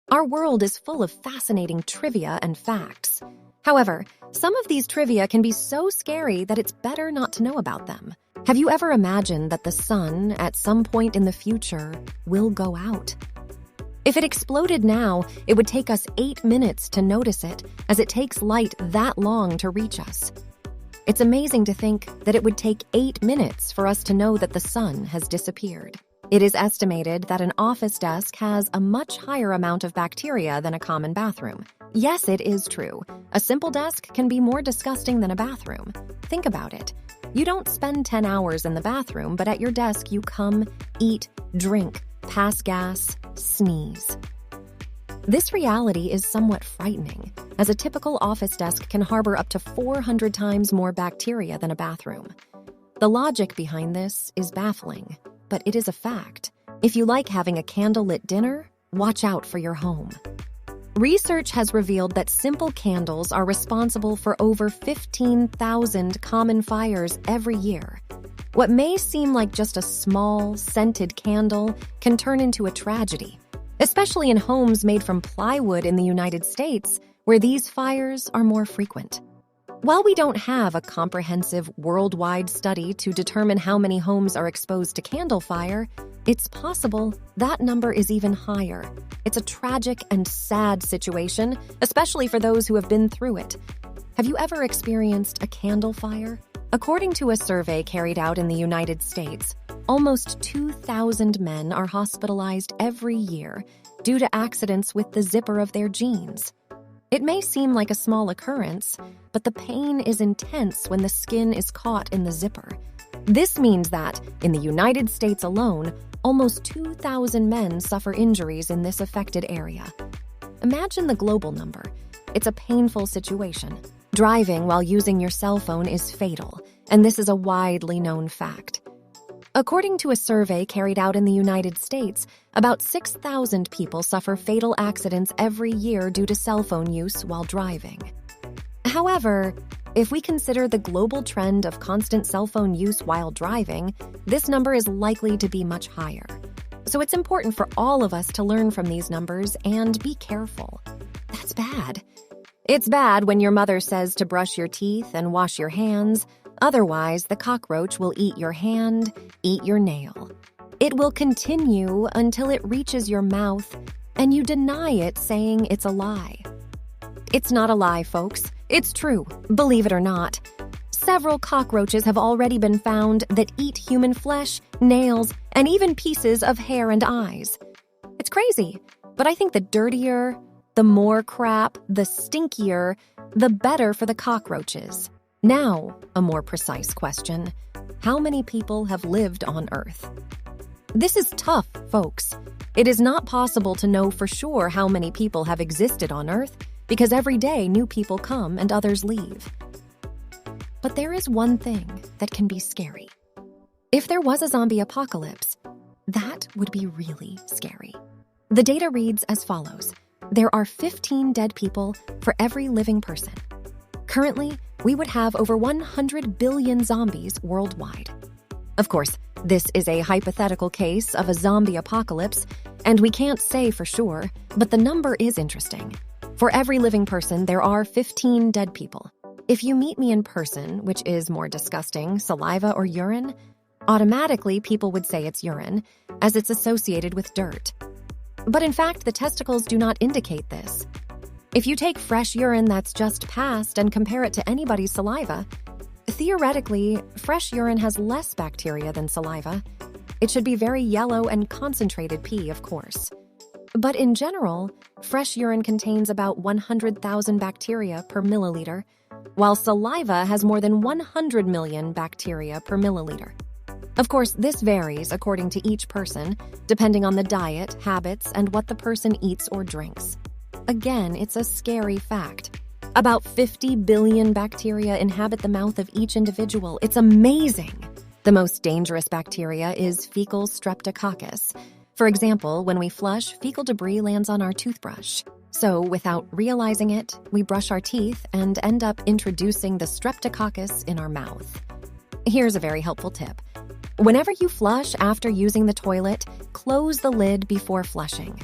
Our world is full of fascinating trivia and facts. However, some of these trivia can be so scary that it's better not to know about them. Have you ever imagined that the sun, at some point in the future, will go out? If it exploded now, it would take us 8 minutes to notice it, as it takes light that long to reach us. It's amazing to think that it would take 8 minutes for us to know that the sun has disappeared. It is estimated that an office desk has a much higher amount of bacteria than a common bathroom. Yes, it is true. A simple desk can be more disgusting than a bathroom. Think about it. You don't spend 10 hours in the bathroom, but at your desk you come, eat, drink, pass gas, sneeze. This reality is somewhat frightening, as a typical office desk can harbor up to 400 times more bacteria than a bathroom. The logic behind this is baffling, but it is a fact. If you like having a candlelit dinner, watch out for your home. Research has revealed that simple candles are responsible for over 15,000 common fires every year. What may seem like just a small, scented candle can turn into a tragedy, especially in homes made from plywood in the United States, where these fires are more frequent. While we don't have a comprehensive worldwide study to determine how many homes are exposed to candle fire, it's possible that number is even higher. It's a tragic and sad situation, especially for those who have been through it. Have you ever experienced a candle fire? According to a survey carried out in the United States, almost 2,000 men are hospitalized every year due to accidents with the zipper of their jeans. It may seem like a small occurrence, but the pain is intense when the skin is caught in the zipper. This means that, in the United States alone, almost 2,000 men suffer injuries in this affected area. Imagine the global number. It's a painful situation. Driving while using your cell phone is fatal, and this is a widely known fact. According to a survey carried out in the United States, about 6,000 people suffer fatal accidents every year due to cell phone use while driving. However, if we consider the global trend of constant cell phone use while driving, this number is likely to be much higher. So it's important for all of us to learn from these numbers and be careful. That's bad. It's bad when your mother says to brush your teeth and wash your hands. Otherwise, the cockroach will eat your hand, eat your nail. It will continue until it reaches your mouth, and you deny it, saying it's a lie. It's not a lie, folks. It's true, believe it or not. Several cockroaches have already been found that eat human flesh, nails, and even pieces of hair and eyes. It's crazy, but I think the dirtier, the more crap, the stinkier, the better for the cockroaches. Now, a more precise question. How many people have lived on Earth? This is tough, folks. It is not possible to know for sure how many people have existed on Earth because every day new people come and others leave. But there is one thing that can be scary. If there was a zombie apocalypse, that would be really scary. The data reads as follows. There are 15 dead people for every living person. Currently, we would have over 100 billion zombies worldwide. Of course, this is a hypothetical case of a zombie apocalypse, and we can't say for sure, but the number is interesting. For every living person, there are 15 dead people. If you meet me in person, which is more disgusting, saliva or urine, automatically people would say it's urine, as it's associated with dirt. But in fact, the testicles do not indicate this. If you take fresh urine that's just passed and compare it to anybody's saliva, theoretically, fresh urine has less bacteria than saliva. It should be very yellow and concentrated pee, of course. But in general, fresh urine contains about 100,000 bacteria per milliliter, while saliva has more than 100 million bacteria per milliliter. Of course, this varies according to each person, depending on the diet, habits, and what the person eats or drinks. Again, it's a scary fact. About 50 billion bacteria inhabit the mouth of each individual. It's amazing. The most dangerous bacteria is fecal streptococcus. For example, when we flush, fecal debris lands on our toothbrush. So, without realizing it, we brush our teeth and end up introducing the streptococcus in our mouth. Here's a very helpful tip. Whenever you flush after using the toilet, close the lid before flushing.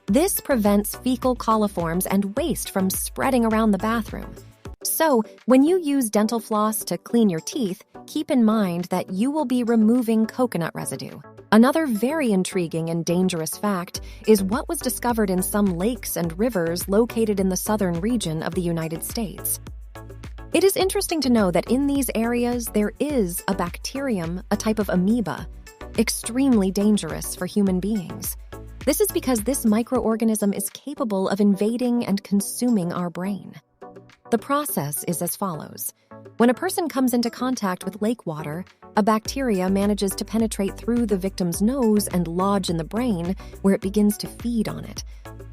This prevents fecal coliforms and waste from spreading around the bathroom. So, when you use dental floss to clean your teeth, keep in mind that you will be removing coconut residue. Another very intriguing and dangerous fact is what was discovered in some lakes and rivers located in the southern region of the United States. It is interesting to know that in these areas there is a bacterium, a type of amoeba, extremely dangerous for human beings. This is because this microorganism is capable of invading and consuming our brain. The process is as follows. When a person comes into contact with lake water, a bacteria manages to penetrate through the victim's nose and lodge in the brain, where it begins to feed on it.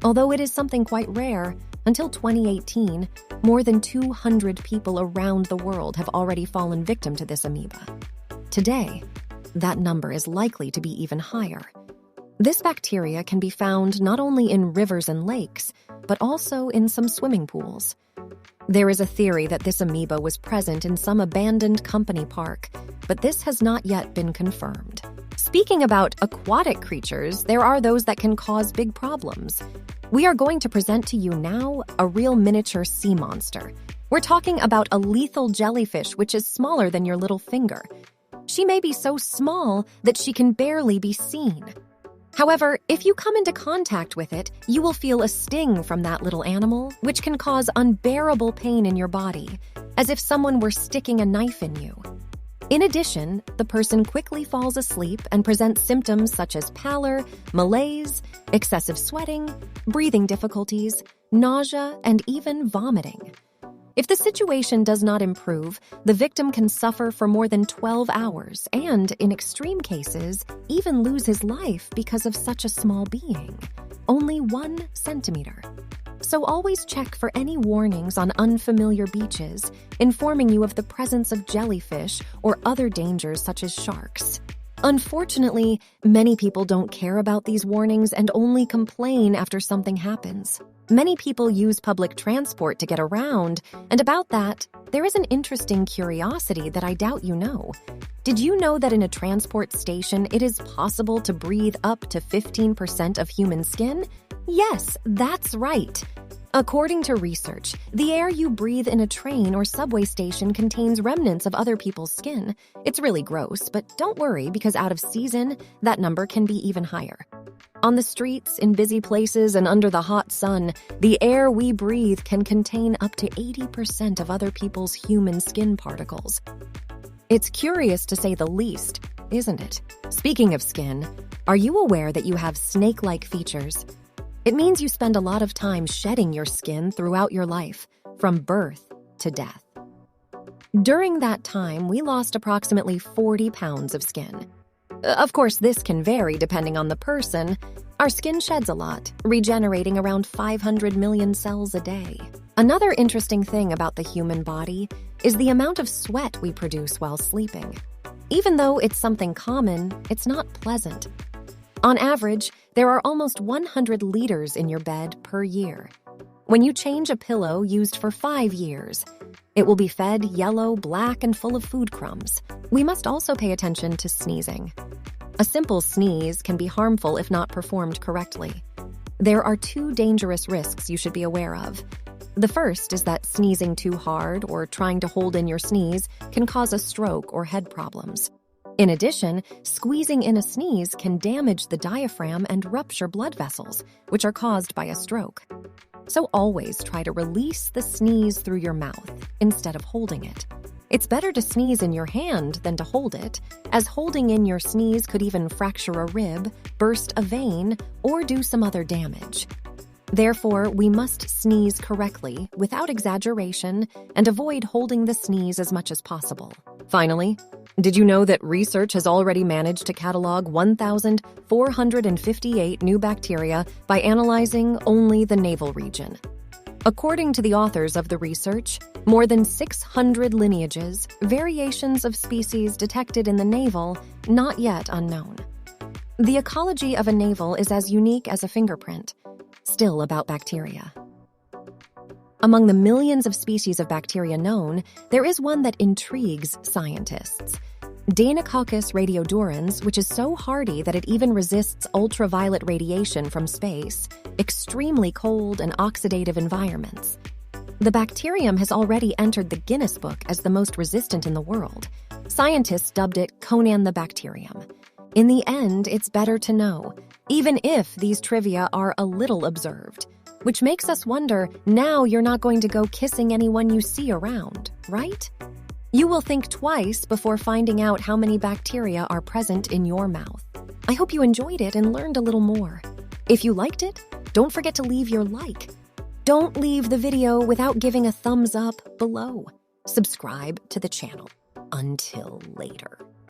Although it is something quite rare, until 2018, more than 200 people around the world have already fallen victim to this amoeba. Today, that number is likely to be even higher. This bacteria can be found not only in rivers and lakes, but also in some swimming pools. There is a theory that this amoeba was present in some abandoned company park, but this has not yet been confirmed. Speaking about aquatic creatures, there are those that can cause big problems. We are going to present to you now a real miniature sea monster. We're talking about a lethal jellyfish which is smaller than your little finger. She may be so small that she can barely be seen. However, if you come into contact with it, you will feel a sting from that little animal, which can cause unbearable pain in your body, as if someone were sticking a knife in you. In addition, the person quickly falls asleep and presents symptoms such as pallor, malaise, excessive sweating, breathing difficulties, nausea, and even vomiting. If the situation does not improve, the victim can suffer for more than 12 hours and, in extreme cases, even lose his life because of such a small being, only 1 centimeter. So always check for any warnings on unfamiliar beaches, informing you of the presence of jellyfish or other dangers such as sharks. Unfortunately, many people don't care about these warnings and only complain after something happens. Many people use public transport to get around, and about that, there is an interesting curiosity that I doubt you know. Did you know that in a transport station, it is possible to breathe up to 15% of human skin? Yes, that's right. According to research, the air you breathe in a train or subway station contains remnants of other people's skin. It's really gross, but don't worry because out of season, that number can be even higher. On the streets, in busy places, and under the hot sun, the air we breathe can contain up to 80% of other people's human skin particles. It's curious to say the least, isn't it? Speaking of skin, are you aware that you have snake-like features? It means you spend a lot of time shedding your skin throughout your life, from birth to death. During that time, we lost approximately 40 pounds of skin. Of course, this can vary depending on the person. Our skin sheds a lot, regenerating around 500 million cells a day. Another interesting thing about the human body is the amount of sweat we produce while sleeping. Even though it's something common, it's not pleasant. On average, there are almost 100 liters in your bed per year. When you change a pillow used for 5 years, it will be fed yellow, black, and full of food crumbs. We must also pay attention to sneezing. A simple sneeze can be harmful if not performed correctly. There are 2 dangerous risks you should be aware of. The first is that sneezing too hard or trying to hold in your sneeze can cause a stroke or head problems. In addition, squeezing in a sneeze can damage the diaphragm and rupture blood vessels, which are caused by a stroke. So always try to release the sneeze through your mouth instead of holding it. It's better to sneeze in your hand than to hold it, as holding in your sneeze could even fracture a rib, burst a vein, or do some other damage. Therefore, we must sneeze correctly, without exaggeration, and avoid holding the sneeze as much as possible. Finally, did you know that research has already managed to catalog 1,458 new bacteria by analyzing only the navel region? According to the authors of the research, more than 600 lineages, variations of species detected in the navel, not yet unknown. The ecology of a navel is as unique as a fingerprint. Still about bacteria. Among the millions of species of bacteria known, there is one that intrigues scientists. Deinococcus radiodurans, which is so hardy that it even resists ultraviolet radiation from space, extremely cold and oxidative environments. The bacterium has already entered the Guinness Book as the most resistant in the world. Scientists dubbed it Conan the Bacterium. In the end, it's better to know, even if these trivia are a little observed. Which makes us wonder, now you're not going to go kissing anyone you see around, right? You will think twice before finding out how many bacteria are present in your mouth. I hope you enjoyed it and learned a little more. If you liked it, don't forget to leave your like. Don't leave the video without giving a thumbs up below. Subscribe to the channel. Until later.